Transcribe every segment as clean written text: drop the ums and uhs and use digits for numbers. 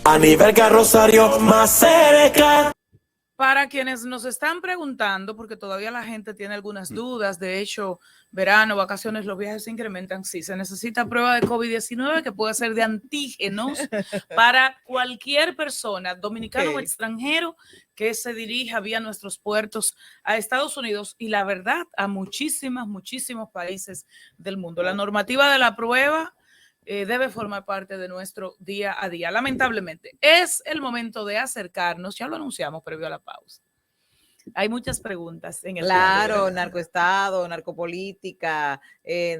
A nivel Carrosario más cerca. Para quienes nos están preguntando, porque todavía la gente tiene algunas dudas, de hecho, verano, vacaciones, los viajes se incrementan, sí, se necesita prueba de COVID-19 que puede ser de antígenos para cualquier persona, dominicano o extranjero, que se dirija vía nuestros puertos a Estados Unidos y la verdad a muchísimos países del mundo. La normativa de la prueba debe formar parte de nuestro día a día. Lamentablemente, es el momento de acercarnos, ya lo anunciamos previo a la pausa. Hay muchas preguntas en el Claro, narcoestado, narcopolítica,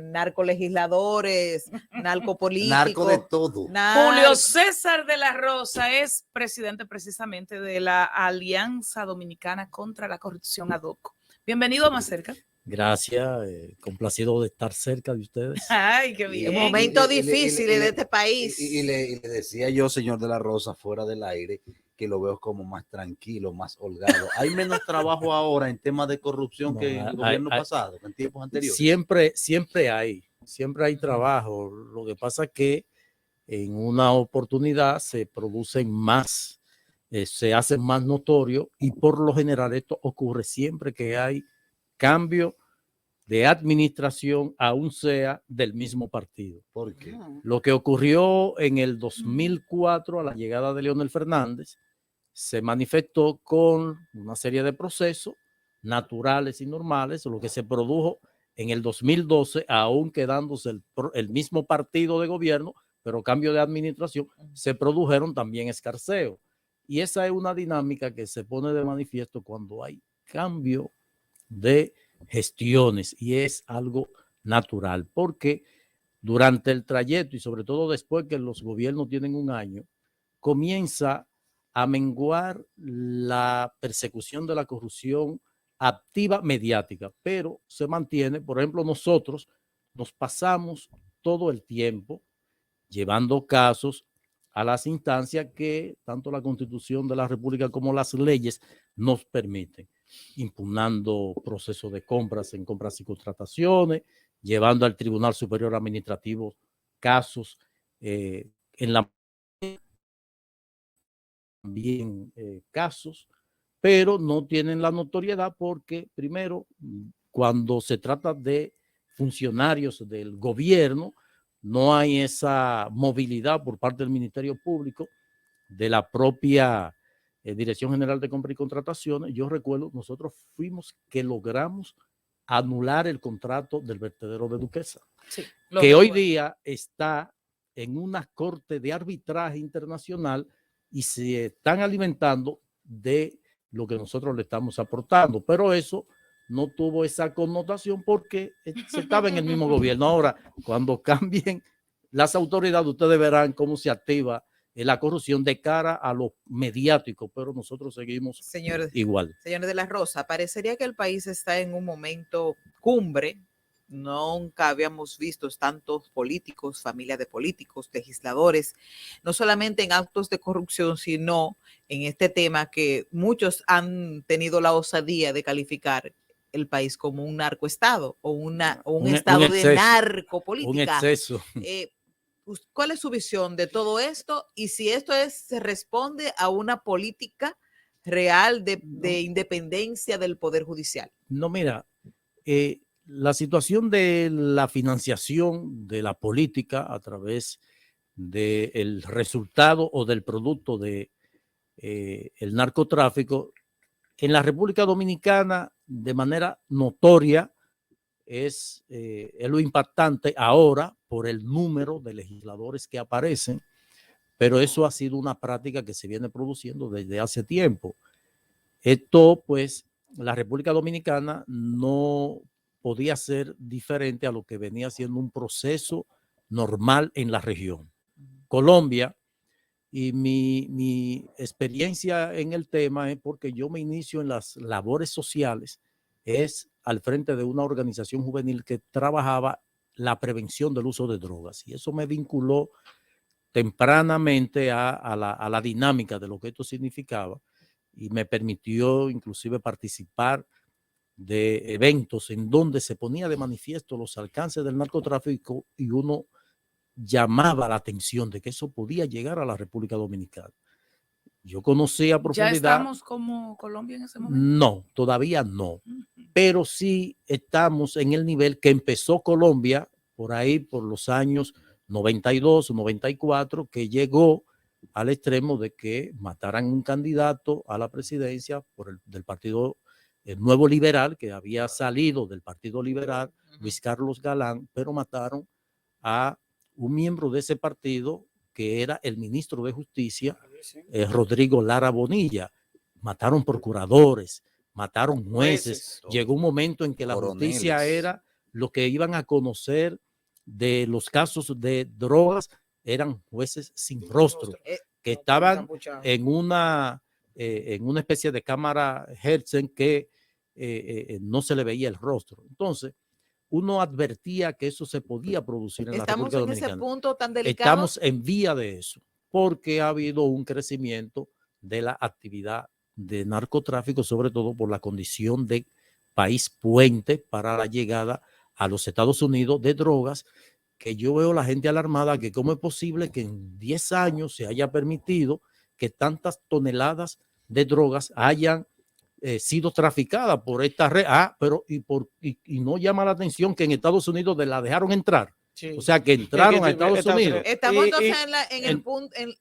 narcolegisladores, narcopolíticos. Narco de todo. Julio César de la Rosa es presidente precisamente de la Alianza Dominicana contra la Corrupción ADOCO. Bienvenido a Más Cerca. Gracias, complacido de estar cerca de ustedes. Ay, qué bien. Un momento difícil de este país. Y le decía yo, señor de la Rosa, fuera del aire, que lo veo como más tranquilo, más holgado. Hay menos trabajo ahora en temas de corrupción que en el gobierno pasado, en tiempos anteriores. Siempre hay trabajo. Lo que pasa es que en una oportunidad se producen más, se hacen más notorio y por lo general esto ocurre siempre que hay cambio de administración, aún sea del mismo partido. ¿Por qué? Lo que ocurrió en el 2004 a la llegada de Leonel Fernández se manifestó con una serie de procesos naturales y normales, lo que se produjo en el 2012, aún quedándose el mismo partido de gobierno, pero cambio de administración, se produjeron también escarceos. Y esa es una dinámica que se pone de manifiesto cuando hay cambio de gestiones y es algo natural porque durante el trayecto y sobre todo después que los gobiernos tienen un año, comienza a menguar la persecución de la corrupción activa mediática, pero se mantiene. Por ejemplo, nosotros nos pasamos todo el tiempo llevando casos a las instancias que tanto la Constitución de la República como las leyes nos permiten, impugnando procesos de compras en compras y contrataciones, llevando al Tribunal Superior Administrativo casos en la también casos, pero no tienen la notoriedad porque primero, cuando se trata de funcionarios del gobierno, no hay esa movilidad por parte del Ministerio Público, de la propia Dirección General de Compras y Contrataciones. Yo recuerdo, nosotros fuimos que logramos anular el contrato del vertedero de Duquesa, sí, que hoy día está en una corte de arbitraje internacional y se están alimentando de lo que nosotros le estamos aportando, pero eso no tuvo esa connotación porque se estaba en el mismo gobierno. Ahora, cuando cambien las autoridades, ustedes verán cómo se activa la corrupción de cara a lo mediático, pero nosotros seguimos igual. Señor de la Rosa, parecería que el país está en un momento cumbre. Nunca habíamos visto tantos políticos, familias de políticos, legisladores, no solamente en actos de corrupción, sino en este tema que muchos han tenido la osadía de calificar el país como un narcoestado o un estado de narcopolítica. Un exceso. ¿Cuál es su visión de todo esto? Y si esto se responde a una política real de independencia del Poder Judicial. No, mira, la situación de la financiación de la política a través del resultado o del producto de el narcotráfico en la República Dominicana de manera notoria es lo impactante ahora por el número de legisladores que aparecen, pero eso ha sido una práctica que se viene produciendo desde hace tiempo. Esto, pues, la República Dominicana no podía ser diferente a lo que venía siendo un proceso normal en la región. Colombia, y mi experiencia en el tema es porque yo me inicio en las labores sociales, es al frente de una organización juvenil que trabajaba la prevención del uso de drogas. Y eso me vinculó tempranamente a la dinámica de lo que esto significaba y me permitió inclusive participar de eventos en donde se ponía de manifiesto los alcances del narcotráfico y uno llamaba la atención de que eso podía llegar a la República Dominicana. Yo conocí a ¿Ya profundidad. estamos como Colombia en ese momento? No, todavía no. Pero sí estamos en el nivel que empezó Colombia por ahí, por los años 92 o 94, que llegó al extremo de que mataran un candidato a la presidencia del Partido Nuevo Liberal, que había salido del Partido Liberal, Luis Carlos Galán, pero mataron a un miembro de ese partido que era el ministro de Justicia, Rodrigo Lara Bonilla. Mataron procuradores, mataron jueces. Llegó un momento en que la justicia era lo que iban a conocer de los casos de drogas, eran jueces sin rostro, que estaban en una especie de cámara Hertzen que no se le veía el rostro. Entonces, uno advertía que eso se podía producir en la República Dominicana. Estamos en ese punto tan delicado. Estamos en vía de eso, porque ha habido un crecimiento de la actividad de narcotráfico, sobre todo por la condición de país puente para la llegada a los Estados Unidos de drogas, que yo veo la gente alarmada que cómo es posible que en 10 años se haya permitido que tantas toneladas de drogas hayan sido traficadas por esta red. Pero y no llama la atención que en Estados Unidos la dejaron entrar. Sí. O sea, que entraron a Estados Unidos. Estamos entonces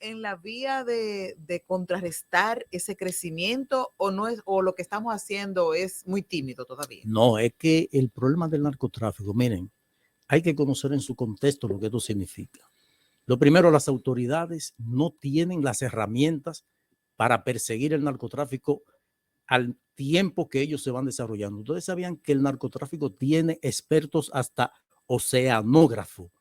en la vía de contrarrestar ese crecimiento, o no es, o lo que estamos haciendo es muy tímido todavía. No, es que el problema del narcotráfico, miren, hay que conocer en su contexto lo que esto significa. Lo primero, las autoridades no tienen las herramientas para perseguir el narcotráfico al tiempo que ellos se van desarrollando. Ustedes sabían que el narcotráfico tiene expertos hasta oceanógrafo,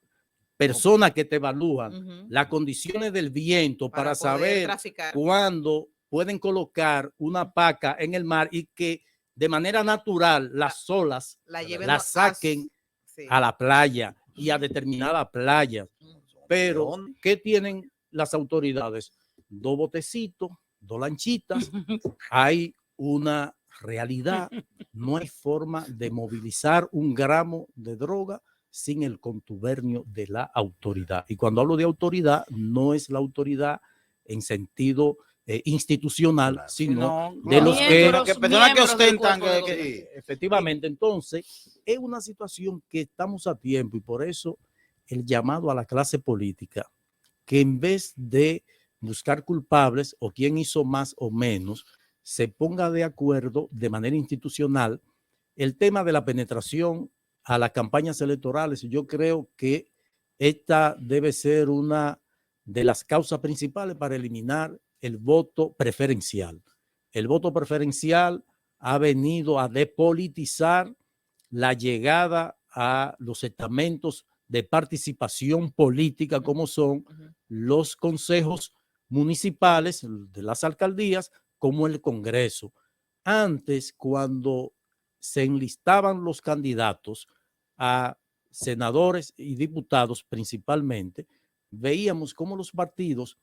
personas que te evalúan las condiciones del viento para saber cuándo pueden colocar una paca en el mar y que de manera natural las olas la saquen a la playa y a determinada playa. Pero, ¿qué tienen las autoridades? 2 botecitos, 2 lanchitas, hay una realidad, no hay forma de movilizar 1 gramo de droga sin el contubernio de la autoridad. Y cuando hablo de autoridad, no es la autoridad en sentido institucional, sino de los personas que ostentan. Efectivamente, entonces es una situación que estamos a tiempo, y por eso el llamado a la clase política, que en vez de buscar culpables o quién hizo más o menos, se ponga de acuerdo de manera institucional. El tema de la penetración a las campañas electorales, yo creo que esta debe ser una de las causas principales para eliminar el voto preferencial. El voto preferencial ha venido a depolitizar la llegada a los estamentos de participación política, como son los consejos municipales de las alcaldías, como el Congreso. Antes, cuando se enlistaban los candidatos a senadores y diputados principalmente, veíamos cómo los partidos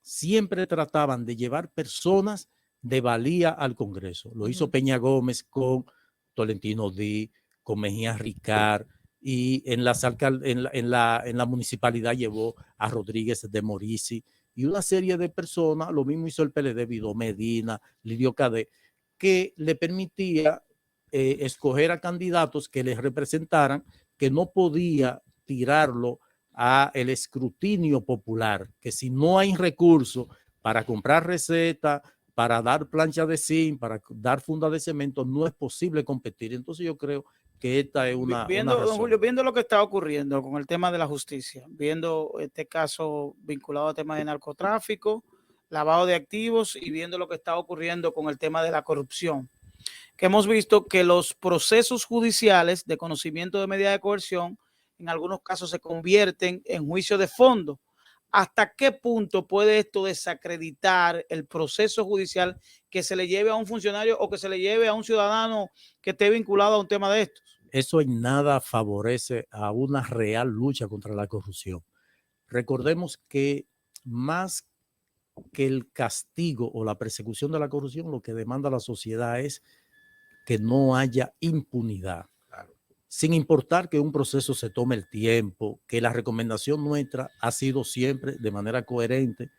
siempre trataban de llevar personas de valía al Congreso. Lo hizo Peña Gómez con Tolentino Díaz, con Mejía Ricard, y en la municipalidad llevó a Rodríguez de Morisi y una serie de personas. Lo mismo hizo el PLD, Vido Medina, Lidio Cadet, que le permitía escoger a candidatos que les representaran, que no podía tirarlo a el escrutinio popular, que si no hay recursos para comprar recetas, para dar plancha de zinc, para dar funda de cemento, no es posible competir. Entonces yo creo que esta es una don Julio, viendo lo que está ocurriendo con el tema de la justicia, viendo este caso vinculado al tema de narcotráfico, lavado de activos, y viendo lo que está ocurriendo con el tema de la corrupción, que hemos visto que los procesos judiciales de conocimiento de medida de coerción en algunos casos se convierten en juicio de fondo. ¿Hasta qué punto puede esto desacreditar el proceso judicial que se le lleve a un funcionario o que se le lleve a un ciudadano que esté vinculado a un tema de estos? Eso en nada favorece a una real lucha contra la corrupción. Recordemos que más que el castigo o la persecución de la corrupción, lo que demanda la sociedad es que no haya impunidad. sin importar que un proceso se tome el tiempo, que la recomendación nuestra ha sido siempre de manera coherente.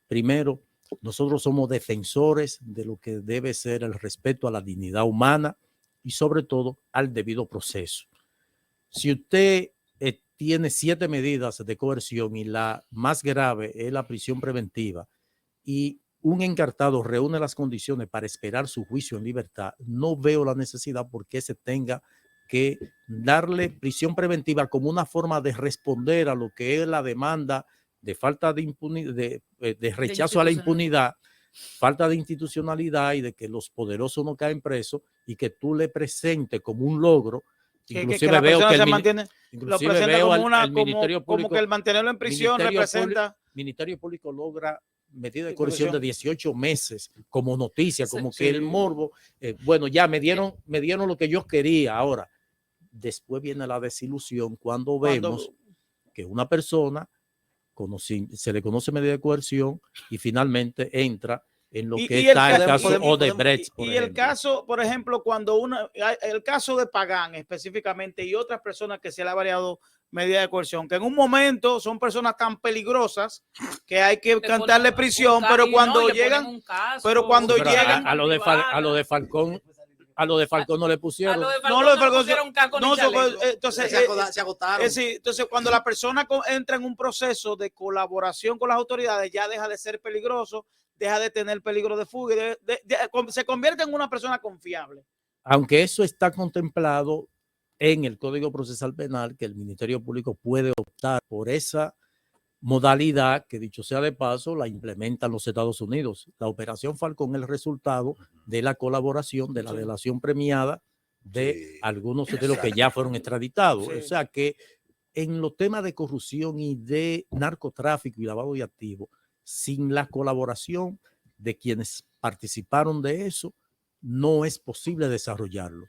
Primero, nosotros somos defensores de lo que debe ser el respeto a la dignidad humana y sobre todo al debido proceso. Si usted tiene 7 medidas de coerción y la más grave es la prisión preventiva y un encartado reúne las condiciones para esperar su juicio en libertad, no veo la necesidad por qué se tenga que darle prisión preventiva como una forma de responder a lo que es la demanda de falta de impunidad, de rechazo a la impunidad, falta de institucionalidad y de que los poderosos no caen presos y que tú le presentes como un logro. Inclusive veo que se mantiene, lo presenta como una, como que el mantenerlo en prisión representa. Ministerio Público logra medida de coerción de 18 meses como noticia, como que el morbo, bueno, ya me dieron lo que yo quería. Ahora, después viene la desilusión cuando vemos que una persona se le conoce medida de coerción y finalmente entra en lo que está el caso Odebrecht. Y el caso, por ejemplo, el caso de Pagán específicamente y otras personas que se le ha variado medida de coerción, que en un momento son personas tan peligrosas que hay que cantarle prisión, pero cuando llegan, a lo de Falcón no le pusieron. Entonces se agotaron. Entonces, cuando la persona entra en un proceso de colaboración con las autoridades, ya deja de ser peligroso, deja de tener peligro de fuga, se convierte en una persona confiable. Aunque eso está contemplado en el Código Procesal Penal, que el Ministerio Público puede optar por esa modalidad que, dicho sea de paso, la implementan los Estados Unidos. La Operación Falcón es el resultado de la colaboración, de la delación premiada de algunos de los que ya fueron extraditados. O sea que en los temas de corrupción y de narcotráfico y lavado de activos, sin la colaboración de quienes participaron de eso, no es posible desarrollarlo.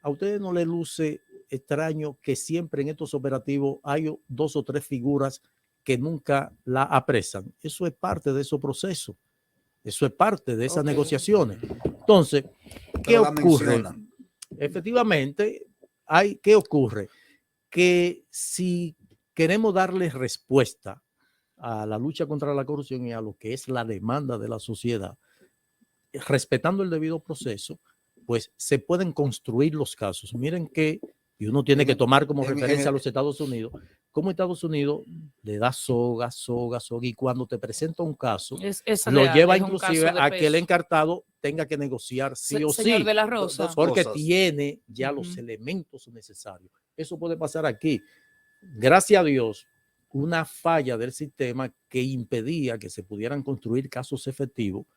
¿A ustedes no les luce extraño que siempre en estos operativos hay 2 o 3 figuras que nunca la apresan? Eso es parte de esos procesos. Eso es parte de esas negociaciones. Entonces, ¿qué ocurre? Efectivamente, ¿qué ocurre? Que si queremos darle respuesta a la lucha contra la corrupción y a lo que es la demanda de la sociedad, respetando el debido proceso, pues se pueden construir los casos. Miren que, y uno tiene que tomar como referencia a los Estados Unidos, como Estados Unidos le da soga, y cuando te presenta un caso, lo lleva inclusive a que el encartado tenga que negociar sí o sí. Señor de la Rosa. Porque tiene ya los elementos necesarios. Eso puede pasar aquí. Gracias a Dios, una falla del sistema que impedía que se pudieran construir casos efectivos,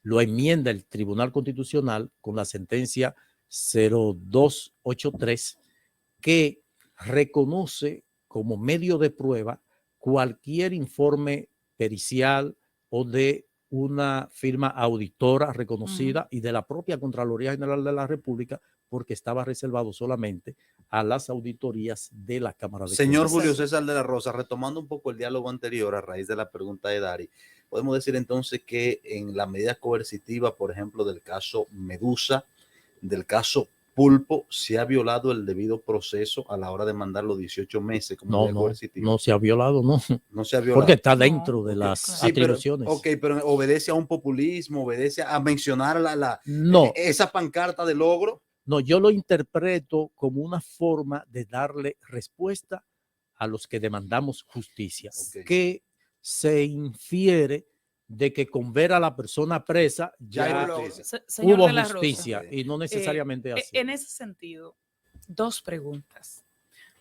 lo enmienda el Tribunal Constitucional con la sentencia 0283, que reconoce como medio de prueba cualquier informe pericial o de una firma auditora reconocida y de la propia Contraloría General de la República, porque estaba reservado solamente a las auditorías de la Cámara de Cuentas. Señor Julio César de la Rosa, retomando un poco el diálogo anterior a raíz de la pregunta de Dari, podemos decir entonces que en la medida coercitiva, por ejemplo, del caso Medusa, del caso Pulpo, ¿se ha violado el debido proceso a la hora de mandar los 18 meses como medida coercitiva? No se ha violado, no. No se ha violado. Porque está dentro de las atribuciones. Pero obedece a un populismo, obedece a mencionar esa pancarta de logro. No, yo lo interpreto como una forma de darle respuesta a los que demandamos justicia, que se infiere de que con ver a la persona presa ya hubo justicia y no necesariamente así. En ese sentido, 2 preguntas.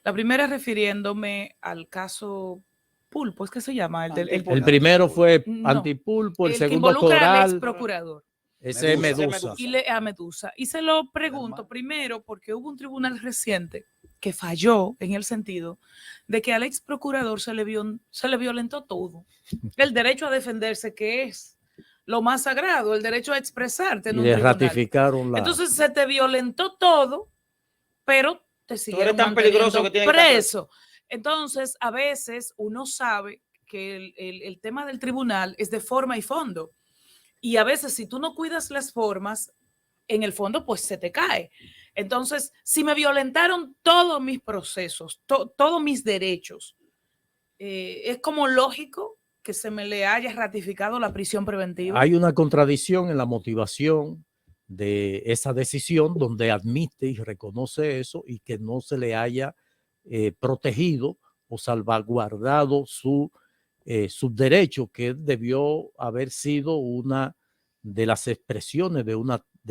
La primera refiriéndome al caso Pulpo, ¿es que se llama? El primero fue Antipulpo, el segundo Coral. Al ex procurador. Ese es Medusa. A Medusa. Y se lo pregunto primero porque hubo un tribunal reciente que falló en el sentido de que al ex procurador se le violentó todo. El derecho a defenderse, que es lo más sagrado, el derecho a expresarte en un tribunal. Ratificaron Entonces se te violentó todo, pero te siguieron tan peligroso que preso. Entonces, a veces uno sabe que el tema del tribunal es de forma y fondo. Y a veces si tú no cuidas las formas, en el fondo pues se te cae. Entonces, si me violentaron todos mis procesos, todos mis derechos, es como lógico que se me le haya ratificado la prisión preventiva. Hay una contradicción en la motivación de esa decisión donde admite y reconoce eso y que no se le haya protegido o salvaguardado su derecho, que debió haber sido una de las expresiones de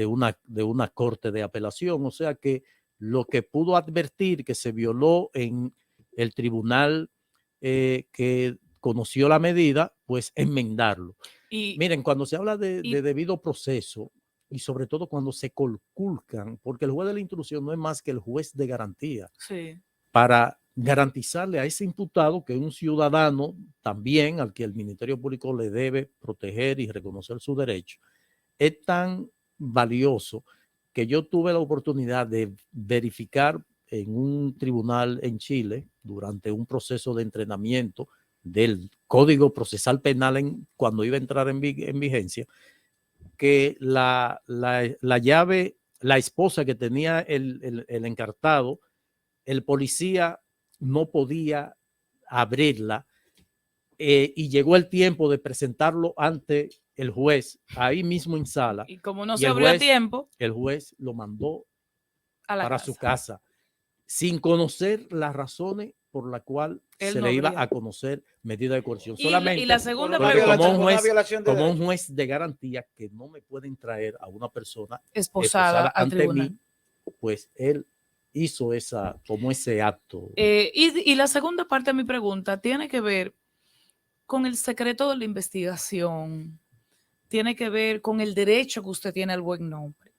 una corte de apelación. O sea que lo que pudo advertir que se violó en el tribunal que conoció la medida, pues enmendarlo. Y miren, cuando se habla de debido proceso y sobre todo cuando se conculcan, porque el juez de la instrucción no es más que el juez de garantía, sí, para garantizarle a ese imputado, que es un ciudadano también al que el Ministerio Público le debe proteger y reconocer su derecho, es tan valioso que yo tuve la oportunidad de verificar en un tribunal en Chile durante un proceso de entrenamiento del Código Procesal Penal cuando iba a entrar en vigencia, que la llave, la esposa que tenía el encartado, el policía no podía abrirla y llegó el tiempo de presentarlo ante el juez ahí mismo en sala. y como no se abrió a tiempo, el juez lo mandó para casa. Su casa sin conocer las razones por la cual se le iba a conocer medida de coerción. Solamente y la segunda como un juez de garantía que no me pueden traer a una persona esposada ante tribunal. Mí, pues él hizo ese acto. Y la segunda parte de mi pregunta tiene que ver con el secreto de la investigación, tiene que ver con el derecho que usted tiene al buen nombre.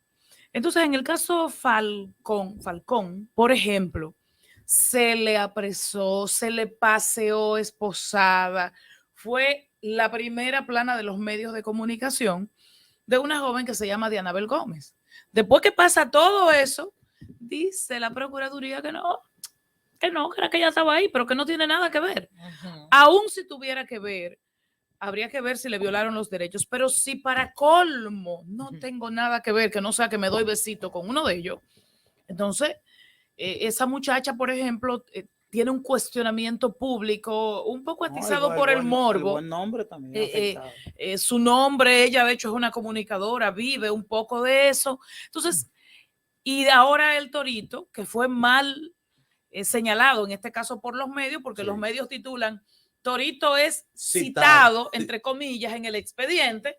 Entonces, en el caso Falcón, por ejemplo, se le apresó, se le paseó esposada, fue la primera plana de los medios de comunicación de una joven que se llama Dianabel Gómez. Después que pasa todo eso, dice la Procuraduría que era que ella estaba ahí, pero que no tiene nada que ver. Aún si tuviera que ver, habría que ver si le violaron los derechos, pero si para colmo no tengo nada que ver, que no sea que me doy besito con uno de ellos, entonces esa muchacha, por ejemplo, tiene un cuestionamiento público un poco atizado por el morbo. El buen nombre también su nombre, ella de hecho es una comunicadora, vive un poco de eso. Entonces, y ahora el Torito, que fue mal señalado en este caso por los medios, porque los medios titulan Torito es citado, entre comillas, en el expediente,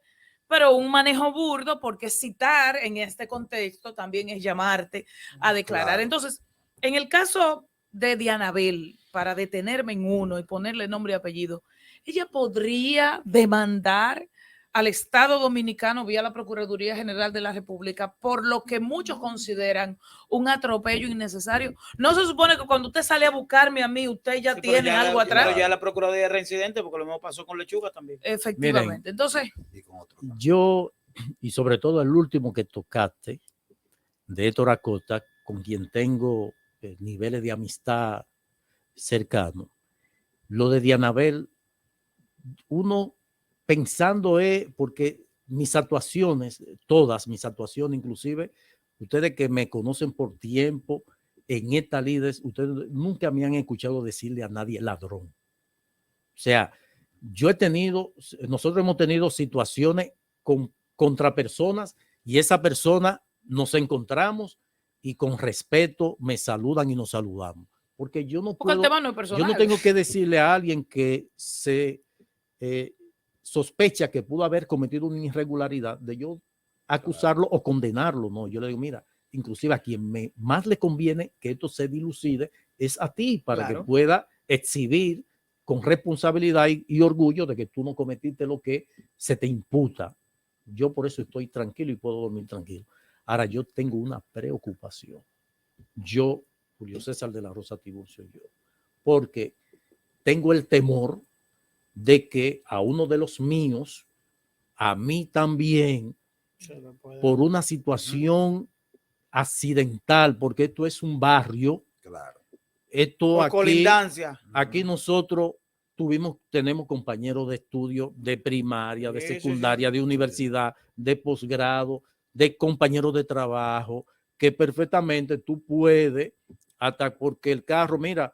pero un manejo burdo, porque citar en este contexto también es llamarte a declarar. Claro. Entonces, en el caso de Dianabel, para detenerme en uno y ponerle nombre y apellido, ella podría demandar al Estado Dominicano vía la Procuraduría General de la República por lo que muchos consideran un atropello innecesario. No se supone que cuando usted sale a buscarme a mí, usted ya tiene algo atrás. Pero ya la Procuraduría es reincidente, porque lo mismo pasó con Lechuga también. Efectivamente. Miren, entonces, yo, y sobre todo el último que tocaste, de Héctor Acosta, con quien tengo niveles de amistad cercanos, lo de Dianabel, uno pensando porque mis actuaciones, todas mis actuaciones, inclusive ustedes que me conocen por tiempo en esta líder, ustedes nunca me han escuchado decirle a nadie ladrón. O sea, nosotros hemos tenido situaciones contra personas y esa persona nos encontramos y con respeto me saludan y nos saludamos. Porque yo no puedo, yo no tengo que decirle a alguien que se sospecha que pudo haber cometido una irregularidad de yo acusarlo o condenarlo. No, yo le digo, mira, inclusive a quien más le conviene que esto se dilucide es a ti, para que pueda exhibir con responsabilidad y orgullo de que tú no cometiste lo que se te imputa. Yo por eso estoy tranquilo y puedo dormir tranquilo. Ahora, yo tengo una preocupación. Yo, Julio César de la Rosa Tiburcio, porque tengo el temor de que a uno de los míos, a mí también, por una situación accidental, porque esto es un barrio. Claro. Esto por aquí, colindancia. Aquí nosotros tenemos compañeros de estudio de primaria, de secundaria, de universidad, de posgrado, de compañeros de trabajo, que perfectamente tú puedes, hasta porque el carro, mira,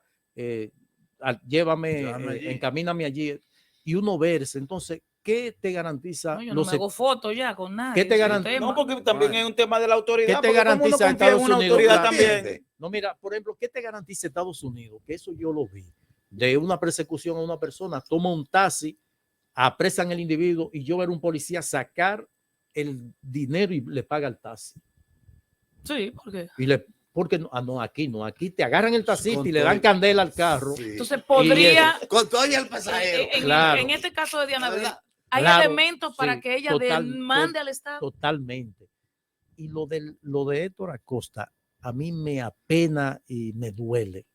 llévame, Llévame allí. encamíname allí, y uno verse. Entonces, ¿qué te garantiza? No, yo no me hago fotos ya con nadie. ¿Qué te ese garantiza? tema. No, porque también es un tema de la autoridad. ¿Qué te porque todo el mundo garantiza confía en Estados una Unidos? autoridad Claro. también. No, mira, por ejemplo, ¿qué te garantiza Estados Unidos? Que eso yo lo vi. De una persecución a una persona, toma un taxi, apresan al individuo y yo ver un policía sacar el dinero y le paga el taxi. Sí, porque Porque no, aquí te agarran el taxista Con y le dan todo. candela al carro. Sí. entonces podría, Con todo y el pasajero. Claro. en este caso de Diana Bel, ¿Verdad? hay Claro, elementos para sí, que ella demande al Estado. Totalmente. Y lo de Héctor Acosta, a mí me apena y me duele,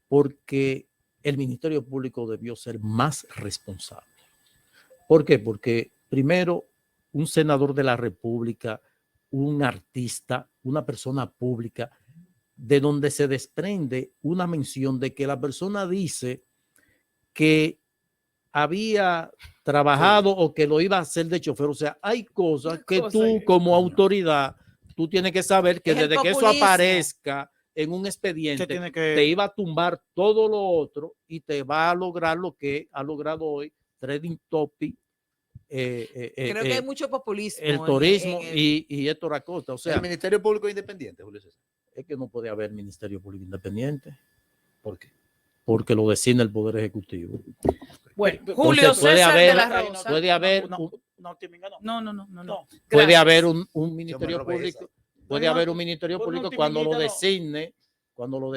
porque el Ministerio Público debió ser más responsable. ¿Por qué? Porque primero, un senador de la República, un artista, una persona pública, de donde se desprende una mención de que la persona dice que había trabajado o que lo iba a hacer de chofer. O sea, hay cosas que tú como autoridad, tú tienes que saber que Es el desde que eso populismo. aparezca en un expediente, tiene te que... iba a tumbar todo lo otro y te va a lograr lo que ha logrado hoy Trading Topic, Creo que hay mucho populismo. el turismo y Héctor Acosta. O sea, El Ministerio Público Independiente, Julio César. es que no puede haber Ministerio Público Independiente ¿Por qué? porque lo designa el Poder Ejecutivo. Bueno, Entonces, Julio puede César haber- de la Rosa. puede haber No, Timinga, no. No. Puede Gracias. haber un ministerio robé público, esa. puede No, haber un ministerio por público un cuando lo timinguita,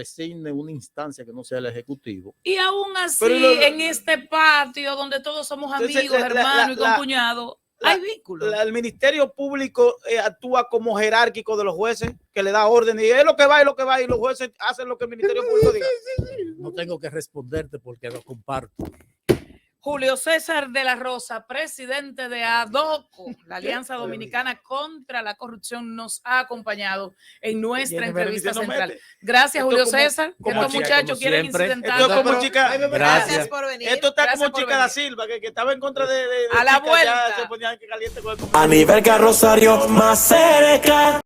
designe una instancia que no sea el ejecutivo. Y aún así, Pero en este patio donde todos somos Entonces, amigos, hermanos y la- compuñados, hay vínculos. El Ministerio Público actúa como jerárquico de los jueces, que le da orden y es lo que va y lo que va y los jueces hacen lo que el Ministerio Público diga. No tengo que responderte porque lo comparto. Julio César de la Rosa, presidente de ADOCO, la Alianza Dominicana contra la Corrupción, nos ha acompañado en nuestra Jennifer entrevista dice, no central. mete. Gracias, Esto Julio como- César. como Estos chica, muchachos como quieren siempre. incidentar. Esto es como como- chica, Gracias Gracias. por venir. esto está Gracias como por chica da venir. Silva, que estaba en contra de A la chicas, ya vuelta. se ponían que caliente con el A nivel Rosario más cerca.